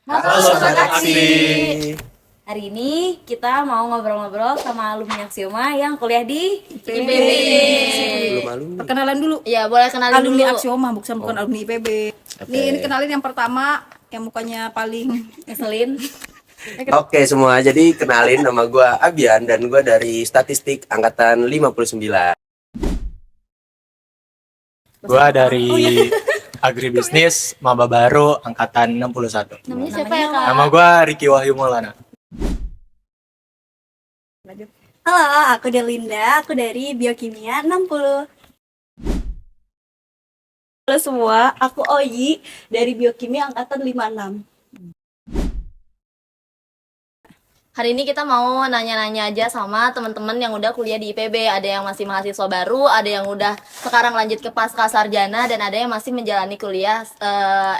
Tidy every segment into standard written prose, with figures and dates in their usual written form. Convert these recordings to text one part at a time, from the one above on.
Halo Sobat Sobat Aksi. Aksi. Hari ini kita mau ngobrol-ngobrol sama alumni Axioma yang kuliah di IPB. Belum alumni. Perkenalan dulu. Ya, boleh kenalin Alumni dulu. Axioma bukan alumni IPB. Oke. Ini kenalin yang pertama yang mukanya paling Ngeselin. Oke semua, jadi kenalin nama gue Abian dan gue dari Statistik Angkatan 59. Gua dari Agribisnis Maba Baru angkatan 61. Namanya siapa ya, Kak? Nama gua Riki Wahyu Maulana. Halo, aku Delinda, aku dari Biokimia 60. Halo semua, aku Oyi dari Biokimia angkatan 56. Hari ini kita mau nanya-nanya aja sama teman-teman yang udah kuliah di IPB. Ada yang masih mahasiswa baru, ada yang udah sekarang lanjut ke pasca sarjana, dan ada yang masih menjalani kuliah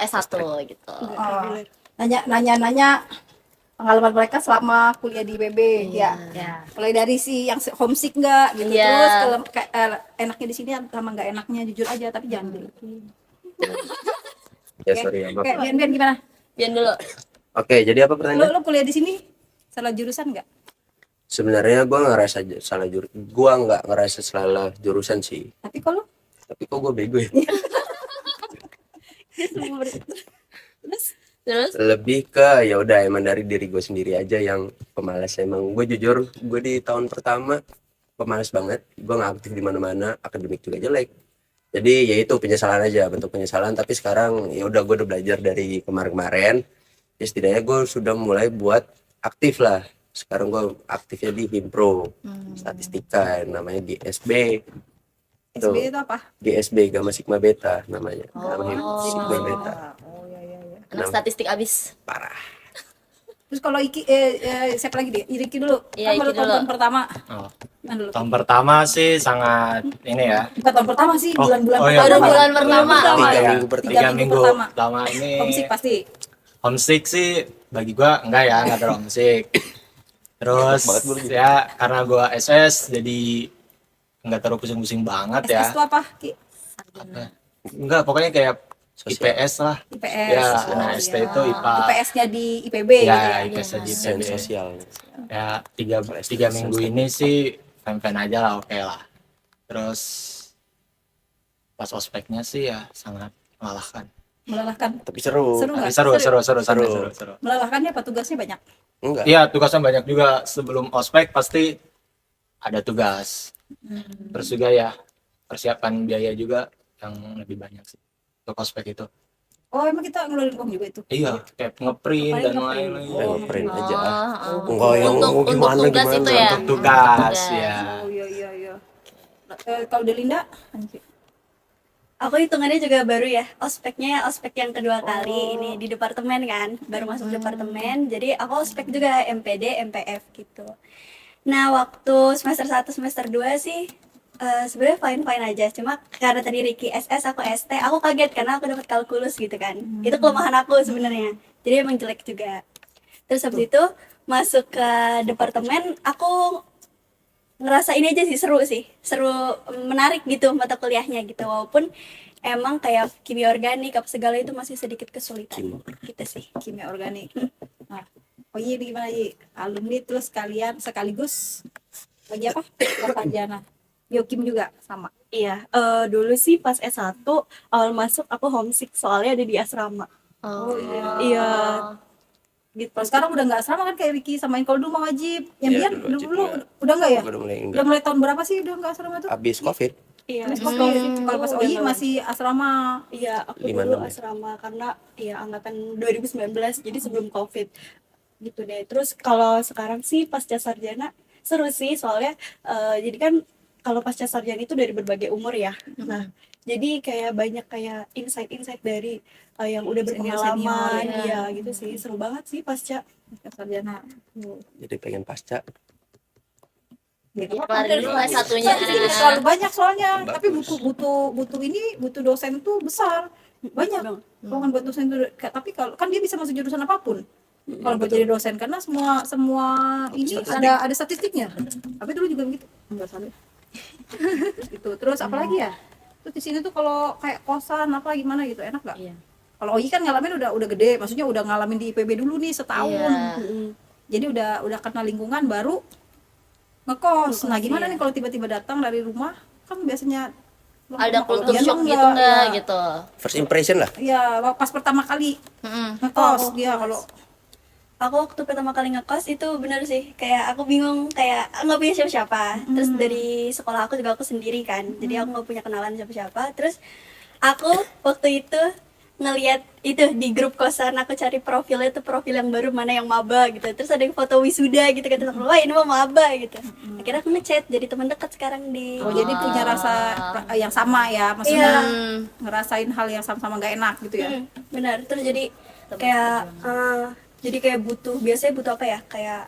S1 gitu. nanya pengalaman mereka selama kuliah di IPB ya. Ya. Mulai dari si yang homesick enggak gitu, Iya. terus enaknya di sini sama enggak enaknya jujur aja tapi jangan dulu. Ya sorry ya, maaf. Oke, Bian gimana? Biar dulu. Oke, jadi apa pertanyaannya? Lu kuliah di sini salah jurusan enggak? Sebenarnya gue nggak ngerasa salah jurusan sih. Tapi kalau Tapi kok gue bego ya? Terus? Lebih ke ya udah emang dari diri gue sendiri aja yang pemalas. Emang gue jujur, gue di tahun pertama pemalas banget. Gue nggak aktif di mana-mana, akademik juga jelek. Jadi ya itu penyesalan aja, bentuk penyesalan. Tapi sekarang ya udah gue udah belajar dari kemarin-kemarin. Ya, setidaknya gue sudah mulai buat aktif lah. Sekarang gue aktifnya di Himpro Statistika, namanya GSB. SB itu apa? GSB Gamma Sigma Beta namanya. Gamma Sigma Beta. Oh ya. Anak statistik abis. Parah. Terus kalau Iki siapa lagi deh? Riki dulu. Iya, Kan baru Iki dulu. tahun pertama. Oh. Nah, dulu. Tahun pertama sih sangat ini ya. Bukan tahun pertama sih, Oh, bulan-bulan oh iya, pertama. Baru bulan pertama. Tiga Ya, minggu pertama. 3 minggu pertama. pertama ini. Homesick pasti. Homesick sih bagi gua enggak ya, enggak terlalu homesick. Terus ya karena gua SS jadi enggak terlalu pusing-pusing banget ya. SS itu apa? Ki? Enggak, pokoknya kayak Sosial. IPS lah. IPS. Ya, Oh, nah iya. ST itu IPA. IPS-nya di IPB Ya, gitu ya. IPS di Sains IPB. sosial. Ya tiga minggu ini sih fan-fan aja lah, oke lah. Terus pas ospeknya sih ya sangat melelahkan. Melelahkan. Tapi seru. Seru nggak? Tapi seru. Melelahkannya apa tugasnya banyak? Enggak. Iya, tugasnya banyak juga. Sebelum ospek pasti ada tugas. Terus juga ya persiapan biaya juga yang lebih banyak sih untuk ospek itu. Oh, emang kita ngeluarin uang juga itu? Iya, kayak ngeprint dan Ngeprint. lain-lain. Ngeprint aja. Oh, Enggak yang untuk gimana tugas gimana. itu ya. Untuk tugas ya. Oh iya. Kalau Delinda? Aku hitungannya juga baru ya, ospeknya ospek yang kedua kali ini di departemen kan, baru masuk departemen, jadi aku ospek juga MPD, MPF gitu. Nah waktu semester 1, semester 2 sih sebenarnya fine-fine aja, cuma karena tadi Riki SS, aku ST, aku kaget karena aku dapat kalkulus gitu kan, itu kelemahan aku sebenarnya, jadi emang jelek juga. Terus habis itu masuk ke departemen, aku ngerasa ini aja sih seru menarik gitu mata kuliahnya gitu, walaupun emang kayak kimia organik apa segala itu masih sedikit kesulitan gitu sih. Kimia organik. Nah, oh iya gimana Yi? Alumni terus kalian sekaligus lagi apa? Sarjana. Biokim juga sama. Iya, dulu sih pas S1 awal masuk aku homesick soalnya ada di asrama. Oh, Iya gitu. Kalau sekarang udah nggak sama kan kayak Riki sama kalau dulu mau wajib. Yang Iya, Bian dulu wajib dulu nggak. udah nggak ya? Udah mulai Udah enggak. mulai tahun berapa sih udah nggak asrama tuh? Habis Covid. Iya. Kalau pas Oyi masih asrama. Iya, aku 56 dulu ya? asrama karena ya angkatan 2019 jadi sebelum Covid gitu deh. Terus kalau sekarang sih pasca sarjana seru sih soalnya jadi kan kalau pasca sarjana itu dari berbagai umur ya. Nah, jadi kayak banyak kayak insight-insight dari yang udah berpengalaman, Senior-senior, ya gitu sih. Seru banget sih pasca. Sarjana. Jadi pengen pasca. Kelarin dulu S1-nya. Terlalu banyak soalnya, tapi butuh dosen tuh besar, banyak. Kalau buat dosen tuh, tapi kalau kan dia bisa masuk jurusan apapun. Kalau buat jadi dosen karena semua ini ada statistiknya. Tapi dulu juga begitu. Enggak salah. Gitu. Terus apa lagi ya? Terus di sini tuh kalau kayak kosan apa gimana gitu enak nggak? Iya. Kalau Oyi kan ngalamin udah gede, maksudnya udah ngalamin di IPB dulu nih setahun. Iya. Jadi udah kenal lingkungan baru ngekos. Nah, gimana iya. nih kalau tiba-tiba datang dari rumah? Kan biasanya Ada kalau kultur dia shock enggak, gitu enggak ya. gitu. First impression lah. Ya, pas pertama kali Mm-mm. ngekos Oh, dia ngekos. kalau Aku waktu pertama kali ngekos itu bener sih, kayak aku bingung, kayak nggak punya siapa-siapa. Terus dari sekolah aku juga aku sendiri kan, jadi aku nggak punya kenalan siapa-siapa. Terus aku waktu itu ngeliat itu di grup kosan, aku cari profilnya tuh profil yang baru mana yang maba gitu. Terus ada yang foto wisuda gitu, kata temen, wah ini mah maba gitu. Akhirnya aku ngechat jadi teman dekat sekarang di. oh, jadi punya rasa yang sama ya, maksudnya Hmm. ngerasain hal yang sama-sama nggak enak gitu ya. Benar. Terus jadi kayak biasanya butuh apa ya, kayak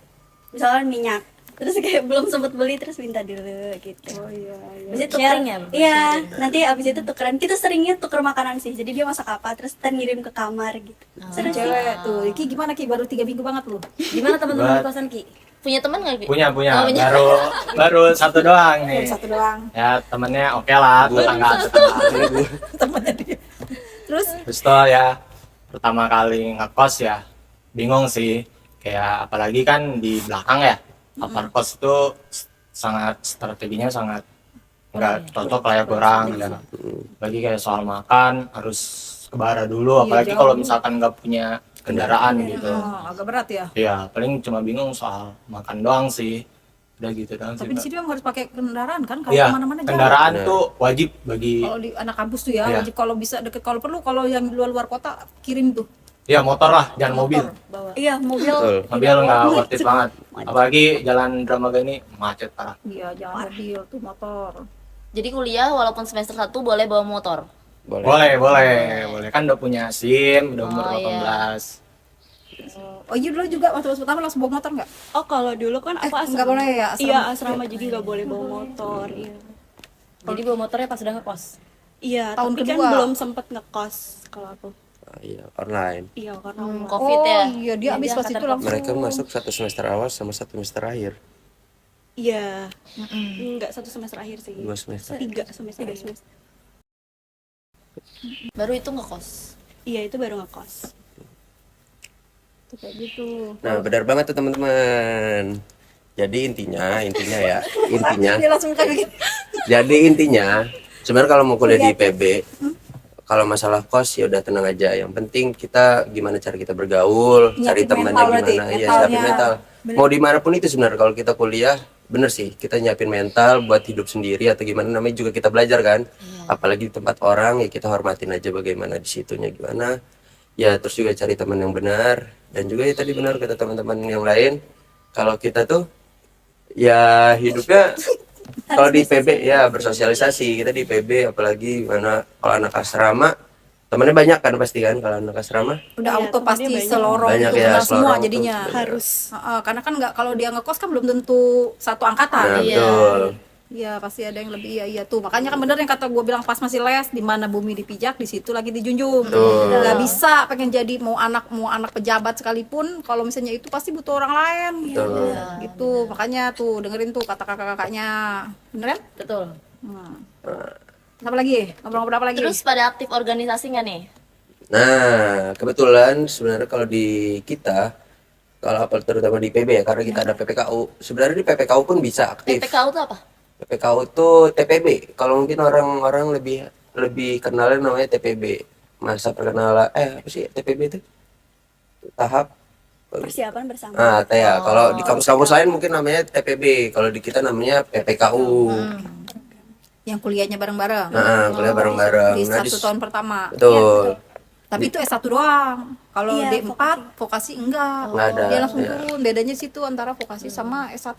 misalkan minyak, terus kayak belum sempet beli terus minta dulu gitu. Oh iya. Abis itu Sharing ya, iya, nanti abis itu tukeran, kita seringnya tuker makanan sih, jadi dia masak apa terus kita ngirim ke kamar gitu. Seru sih. Cewek tuh, Ki gimana Ki, baru 3 minggu banget lu. Gimana teman-teman di Buat- kosan Ki? Punya teman nggak Ki? Punya, Oh, punya. baru satu doang nih. Satu doang. Ya temennya oke lah, tetangga. Temennya dia. Terus Terus tuh ya pertama kali ngekos ya bingung sih, kayak apalagi kan di belakang ya, aparkos itu sangat strateginya sangat nggak cocok lah ya, kurang ya. Bagi kayak soal makan harus ke Bara dulu, apalagi jauh. kalau misalkan nggak punya kendaraan gitu. agak berat ya. Ya paling cuma bingung soal makan doang sih, udah gitu doang Tapi di sih. sini memang harus pakai kendaraan kan kalau Iya, kemana-mana jauh. kendaraan tuh wajib bagi. Kalau di anak kampus tuh ya, Iya. wajib kalau bisa deket, kalau perlu kalau yang di luar kota kirim tuh. Ya motor lah, jangan mobil. Bawa. Iya, mobil. Betul. Mobil nggak worth it banget. Apalagi jalan Dramaga ini macet parah. Iya, jangan mobil tuh, motor. Jadi kuliah walaupun semester 1 boleh bawa motor. Boleh. Boleh. Kan udah punya SIM, udah umur Oh, iya. 18. Oh iya, dulu juga waktu pertama langsung bawa motor nggak? Oh kalau dulu kan aku asrama. nggak boleh ya, asrama. Iya asrama jadi nggak boleh bawa motor. Iya. Jadi bawa motornya pas udah ngekos. Iya. Tahun Tapi kan kedua. belum sempet ngekos kalau aku. Ah, iya, online. Iya karena Covid ya. Oh iya, dia abis pas itu langsung. Mereka masuk satu semester awal sama satu semester akhir. iya. Enggak 1 semester akhir sih. 2 semester. 3 semester. Baru itu ngekos. Iya itu baru ngekos. Tuh, kayak gitu. Nah, benar banget tuh teman-teman. Jadi intinya ya, intinya. Dia langsung kayak begini. Jadi intinya, sebenarnya kalau mau kuliah di IPB, kalau masalah kos ya udah tenang aja. Yang penting kita gimana cara kita bergaul, cari Nyiapin temannya mental berarti, gimana, iya mentalnya. siapin mental. Mau dimanapun itu sebenarnya kalau kita kuliah, bener sih kita nyiapin mental buat hidup sendiri atau gimana, namanya juga kita belajar kan. Apalagi di tempat orang ya kita hormatin aja bagaimana di situnya gimana. Ya terus juga cari teman yang benar, dan juga ya tadi benar kata teman-teman yang lain, kalau kita tuh ya hidupnya kalau di IPB ya bersosialisasi. Kita di IPB apalagi mana kalau anak asrama temannya banyak kan pasti kan, kalau anak asrama Udah Iya, auto temennya pasti banyak. selorong Banyak itu ya, kenal semua selorong tuh jadinya. banyak. Harus. Karena kan nggak, kalau dia ngekos kan belum tentu satu angkatan. nah Iya. betul. Iya, pasti ada yang lebih. Iya tuh, makanya kan bener yang kata gue bilang pas masih les, di mana bumi dipijak di situ lagi dijunjung. Nggak bisa pengen jadi mau anak pejabat sekalipun, kalau misalnya itu pasti butuh orang lain. Betul. Gitu, makanya tuh dengerin tuh kata kakak-kakaknya. Bener kan? Betul. Apa lagi? Ngobrol-ngobrol apa lagi? Terus pada aktif organisasi nggak nih? Nah kebetulan sebenarnya kalau di kita, kalau apa terutama di IPB ya, karena kita ada PPKU, sebenarnya di PPKU pun bisa aktif. PPKU itu apa? PPKU itu TPB. Kalau mungkin orang-orang lebih kenalnya namanya TPB. Masa perkenalan apa sih TPB itu? Tahap Persiapan bersama. ya kalau di kampus-kampus lain mungkin namanya TPB. Kalau di kita namanya PPKU. Yang kuliahnya bareng-bareng. Nah, kuliah bareng-bareng. Di Nah, satu tahun pertama. betul. Tapi itu S1 doang. Kalau Iya, D4 vokasi enggak. Nggak ada, Dia langsung iya. turun. Bedanya situ antara vokasi sama S1.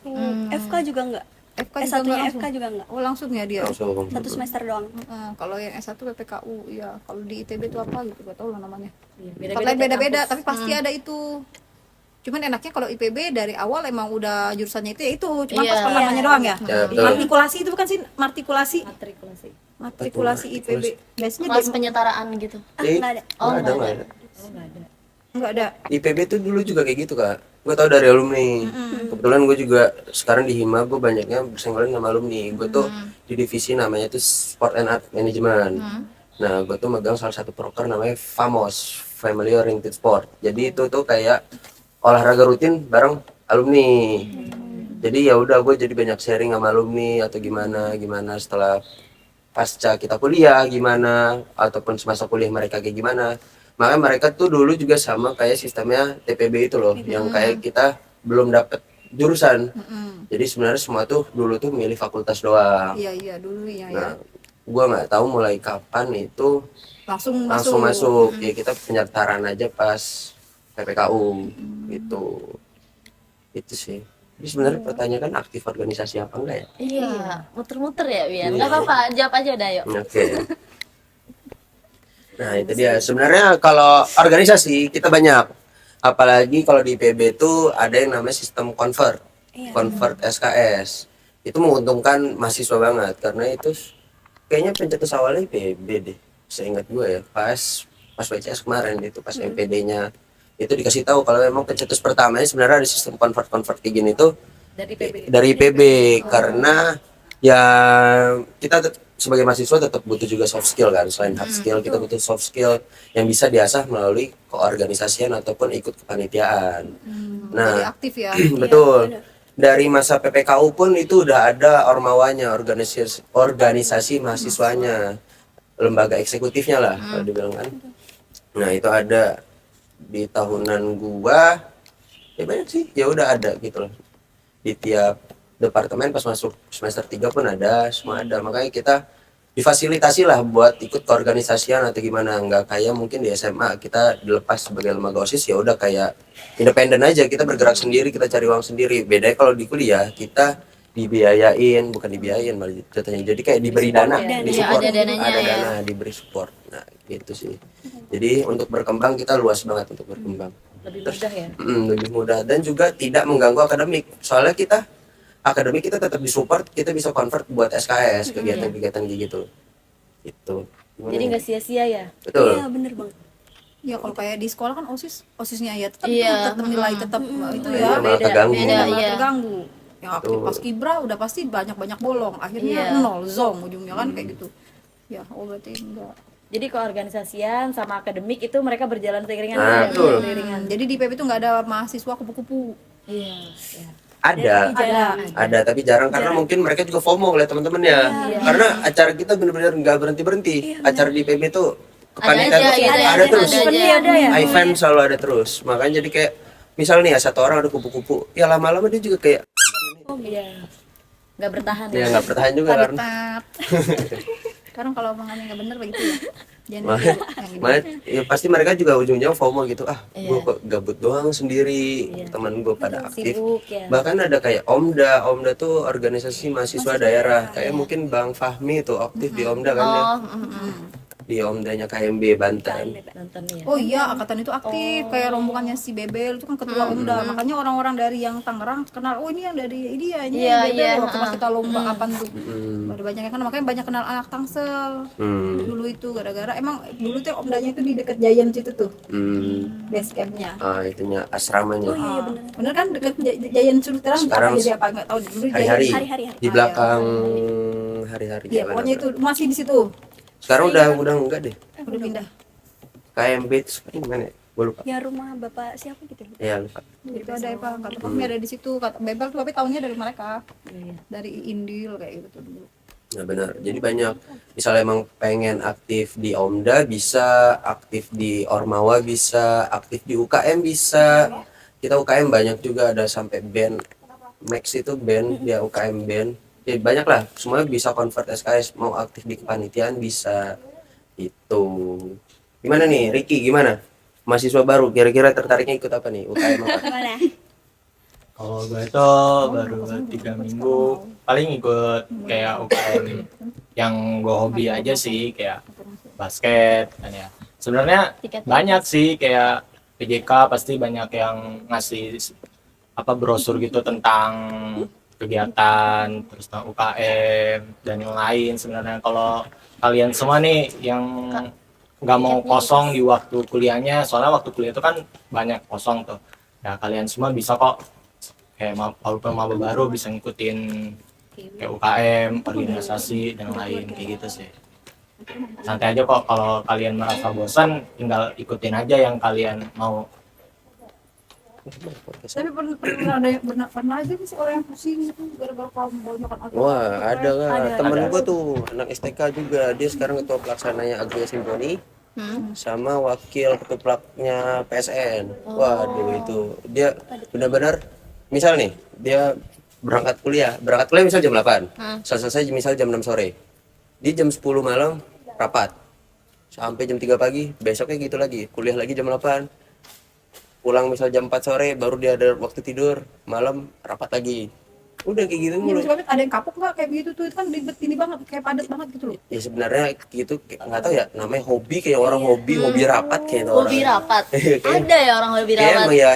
FK juga enggak. FK juga S1-nya enggak FK juga enggak. Oh, langsung ya dia. Langsung. 1 semester doang. Kalau yang S1 PPKU, ya. Kalau di ITB itu apa gitu, gak tahu lah namanya. Beda-beda Tempat lain tiap beda-beda, kampus. tapi pasti ada itu. Cuman enaknya kalau IPB dari awal emang udah jurusannya itu ya itu, cuma Iya. pas namanya doang ya. Ya, betul. Martikulasi itu bukan sih, martikulasi. Matrikulasi. Matrikulasi IPB. Biasanya Kelas dia penyetaraan gitu. Nggak ada. Nggak ada. enggak ada. IPB tuh dulu juga kayak gitu kak. Gue tau dari alumni. Kebetulan gue juga sekarang di Hima gue banyaknya bersenggolan sama alumni. Gue tuh di divisi namanya tuh Sport and Art Management. Nah, gue tuh megang salah satu proker namanya FAMOS, Family Oriented Sport. Jadi itu tuh kayak olahraga rutin bareng alumni. Jadi ya udah gue jadi banyak sharing sama alumni atau gimana gimana setelah pasca kita kuliah gimana ataupun semasa kuliah mereka kayak gimana. Makanya mereka tuh dulu juga sama kayak sistemnya TPB itu loh, yang kayak kita belum dapet jurusan. Jadi sebenarnya semua tuh dulu tuh milih fakultas doang. Iya dulu ya. Nah, gua nggak tahu mulai kapan itu Langsung langsung masuk. Ya kita pendaftaran aja pas PPKU gitu. Itu sih. Jadi sebenarnya pertanyaan kan aktif organisasi apa enggak ya? Iya, muter-muter ya Bian. Nggak apa-apa, jawab aja udah yuk. Oke. Nah, itu dia. Sebenarnya kalau organisasi kita banyak. Apalagi kalau di IPB itu ada yang namanya sistem convert. Convert SKS. Itu menguntungkan mahasiswa banget karena itu kayaknya pencetus awalnya IPB deh. Seingat gue ya, pas WCS kemarin itu pas MPD-nya itu dikasih tahu kalau memang pencetus pertamanya sebenarnya ada sistem convert kayak gini tuh dari IPB karena ya kita sebagai mahasiswa tetap butuh juga soft skill kan, selain hard skill kita butuh soft skill yang bisa diasah melalui keorganisasian ataupun ikut kepanitiaan. jadi Nah, aktif ya. betul. Dari masa PPKU pun itu udah ada ormawanya, organisasi mahasiswanya, lembaga eksekutifnya lah kalau dibilang kan. Nah, itu ada di tahunan gua ya banyak sih, ya udah ada gitu loh. Di tiap departemen pas masuk semester 3 pun ada, semua ada. Makanya kita difasilitasi lah buat ikut keorganisasian atau gimana, nggak kayak mungkin di SMA kita dilepas sebagai lembaga OSIS ya udah kayak independen aja, kita bergerak sendiri, kita cari uang sendiri. Bedanya kalau di kuliah kita dibiayain, bukan dibiayain malah jatuhnya, jadi kayak diberi dana, disupport, ada dananya ada ya. dana, diberi support. Nah gitu sih. Jadi untuk berkembang kita luas banget untuk berkembang. Lebih mudah ya. Lebih mudah dan juga tidak mengganggu akademik. Soalnya kita akademik kita tetap disupport, kita bisa convert buat SKS, kegiatan-kegiatan kayak gitu. Itu. Gimana Jadi nih? nggak sia-sia ya. Betul. Iya bener banget. Ya kalau kayak di sekolah kan OSISnya ya tetap Iya. tetap nilai tetap itu Iya, ya. malah terganggu. Beda, Malah iya. terganggu. Yang aktif Betul. pas kibra udah pasti banyak bolong. Akhirnya Iya. nol zong ujungnya kan kayak gitu. Ya, berarti enggak. Jadi keorganisasian sama akademik itu mereka berjalan seiringan. Nah, ya? betul. Seiringan. Jadi di PB itu nggak ada mahasiswa kupu-kupu. Iya. Iya. Ada tapi jarang karena mungkin mereka juga FOMO oleh teman-temannya. Karena acara kita benar-benar nggak berhenti. Acara di PB tuh kepanitiaan aja, tuh gitu ya, ada terus. ada aja. Ada ya. Event selalu ada terus. Makanya jadi kayak misal nih ya satu orang ada kupu-kupu, ya lama-lama dia juga kayak Iya. Nggak bertahan ya nggak bertahan juga kan. Habitat. Sekarang kalau omongannya nggak bener begitu ya. Jangan Makanya, yang gitu. makanya ya pasti mereka juga ujung-ujungnya FOMO gitu. Gue kok gabut doang sendiri, teman gue pada aktif. sibuk ya. Bahkan ada kayak Omda tuh organisasi mahasiswa daerah. Kayak mungkin Bang Fahmi tuh aktif di Omda kan ya. Di Omdanya KMB Banten. Nonton ya. Oh iya, angkatan itu aktif kayak rombongannya si Bebel itu kan ketua Umda. Makanya orang-orang dari yang Tangerang kenal, oh ini yang dari ini ya, ini Iya, yang Bebel iya, waktu pas kita lomba kapan tuh. Hmm. Ada banyak yang kan makanya banyak kenal anak Tangsel. Dulu itu gara-gara emang dulu tuh Omdanya itu di dekat Giant situ tuh, base campnya. Ah, itunya asramanya. Bener kan dekat Giant Sudut Terang Sekarang apa jadi apa nggak tahu dulu Hari-hari. Hari-hari. Di belakang hari-hari. Iya, gimana, pokoknya Bro? itu masih di situ. Sekarang udah enggak deh. Udah pindah. KMB itu sekarang gimana ya? Gue lupa. Ya rumah bapak siapa gitu. Ya lupa. Itu ada apa? Kata kami ada di situ. Kata Bebel tuh tapi tahunya dari mereka. Dari Indil kayak gitu tuh dulu. Nah benar, jadi banyak misalnya emang pengen aktif di Omda bisa, aktif di Ormawa bisa, aktif di UKM bisa. Kita UKM banyak juga, ada sampai band Max itu band, dia UKM band. Ya banyak lah, semuanya bisa convert SKS, mau aktif di kepanitiaan bisa. Itu. Gimana nih, Ricky gimana? Mahasiswa baru, kira-kira tertariknya ikut apa nih? UKM apa? Gimana? Kalau gue itu baru 3 minggu paling ikut kayak UKM yang gue hobi aja sih, kayak basket kan ya. Sebenarnya banyak sih kayak PJK pasti banyak yang ngasih apa brosur gitu tentang kegiatan terus tentang UKM dan yang lain. Sebenarnya kalau kalian semua nih yang nggak mau kosong di waktu kuliahnya, soalnya waktu kuliah itu kan banyak kosong tuh ya, kalian semua bisa kok kayak walaupun maba baru bisa ngikutin kayak UKM, organisasi dan lain kayak gitu sih. santai aja kok. Kalau kalian merasa bosan, tinggal ikutin aja yang kalian mau. Tapi pernah ada yang pernah aja sih orang yang pusing itu gara-gara kamu banyak kan Wah, ada kan. Temen Ada. gue tuh anak STK juga. Dia sekarang ketua pelaksananya Agria Simponi sama wakil ketuplaknya PSN. Waduh, itu dia benar-benar misal nih, dia berangkat kuliah misal jam 8. Selesai misal jam 6 sore. Di jam 10 malam rapat. Sampai jam 3 pagi, besoknya gitu lagi. Kuliah lagi jam 8. Pulang misal jam 4 sore baru dia ada waktu tidur, malam rapat lagi. Udah kayak gitu mulu. Sebabnya ada yang kapok nggak kayak begitu tuh, itu kan ribet ini banget, kayak padat banget gitu loh. Ya sebenarnya gitu nggak tahu ya, namanya hobi, kayak orang hobi rapat kayak gitu Hobi orang. rapat. Kayak- Ada ya orang hobi Kayak rapat. emang ya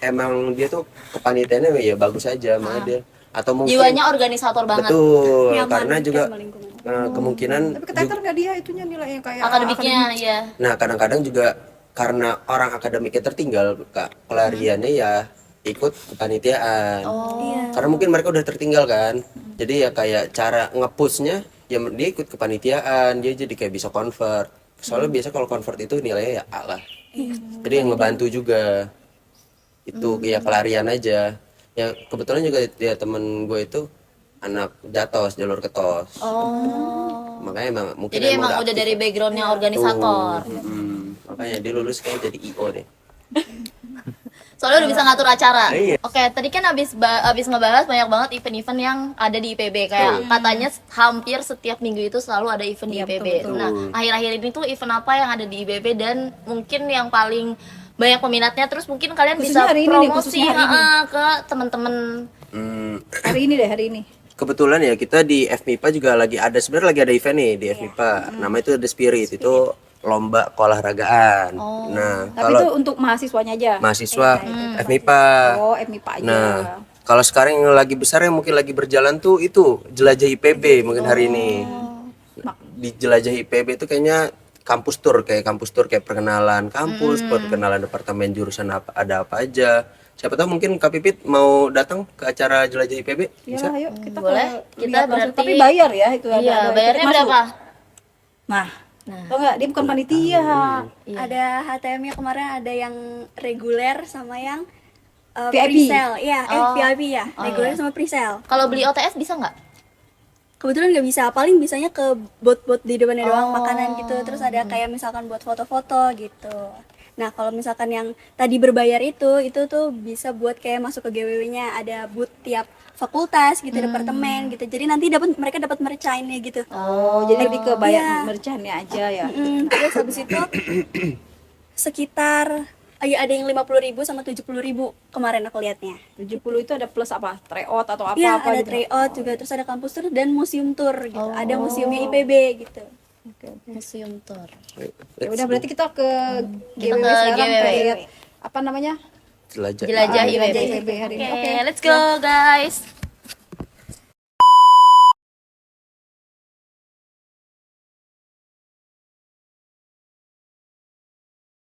emang dia tuh kepanitiaannya ya bagus aja makanya dia, atau mungkin Jiwanya organisator banget. betul Nyaman karena juga sama lingkungan. kemungkinan Tapi keteter nggak dia itunya nilainya kayak Akademiknya ya. nah kadang-kadang juga karena orang akademiknya tertinggal, Kak, pelariannya ya ikut kepanitiaan. Karena mungkin mereka udah tertinggal kan. Jadi ya kayak cara nge-pushnya ya dia ikut kepanitiaan, dia jadi kayak bisa convert. Soalnya biasa kalau convert itu nilainya ya A lah. Jadi yang ngebantu juga. Itu ya pelarian aja. Ya kebetulan juga ya temen gue itu anak Jatos, jalur Ketos. Makanya emang mungkin Jadi emang udah aktif. dari backgroundnya organisator. Makanya dia lulus kayak jadi IO deh. Soalnya udah bisa ngatur acara. Iya. Oke, tadi kan abis ngebahas banyak banget event-event yang ada di IPB. Kayak katanya hampir setiap minggu itu selalu ada event di Iya, IPB. betul. Nah, akhir-akhir ini tuh event apa yang ada di IPB dan mungkin yang paling banyak peminatnya, terus mungkin kalian Khususnya bisa hari ini nih, promosi khususnya hari ini. ke teman-teman. Hmm, hari ini deh hari ini. kebetulan ya kita di FMIPA juga lagi ada, sebenarnya lagi ada event nih di FMIPA. Namanya itu The Spirit, itu lomba keolahragaan. Nah, Tapi kalau itu untuk mahasiswanya aja. mahasiswa FMIPA. Oh, MIPA aja. Nah, kalau sekarang yang lagi besar yang mungkin lagi berjalan tuh itu Jelajah IPB mungkin hari ini. Di Jelajah IPB itu kayaknya kampus tour kayak perkenalan kampus, perkenalan departemen jurusan apa ada apa aja. Siapa tahu mungkin Kak Pipit mau datang ke acara Jelajah IPB? Ya, Bisa? ayo kita Boleh. ke- Kita lihat langsung. berarti- tapi bayar ya itu ada Iya, tiket bayarnya masuk. berapa? Nah, tau nggak dia bukan panitia. Ada HTM-nya kemarin, ada yang reguler sama yang VIP. pre-sale. Iya, VIP ya. Reguler sama pre-sale. Kalau beli OTS bisa nggak? Kebetulan nggak bisa, paling bisanya ke bot-bot di depannya doang, makanan gitu. Terus ada kayak misalkan buat foto-foto gitu. Nah, kalau misalkan yang tadi berbayar itu tuh bisa buat kayak masuk ke GWW-nya, ada booth tiap fakultas gitu, departemen gitu. Jadi nanti mereka dapat merchant-nya gitu. Oh, jadi lebih ke bayar Iya. merchannya aja ya. Terus habis itu sekitar ada yang 50.000 sama 70.000 kemarin aku lihatnya. 70 itu ada plus apa? Tryout atau Iya, apa-apa ada gitu. tryout juga, terus ada kampus tour dan museum tour gitu. Ada museumnya IPB gitu. Museum tour. Ya udah berarti kita ke Kita GWW ke sekarang GWW. ke lihat apa namanya? Jelajah. Jelajah Jelajah IPB. IPB hari ini. Oke, let's go guys.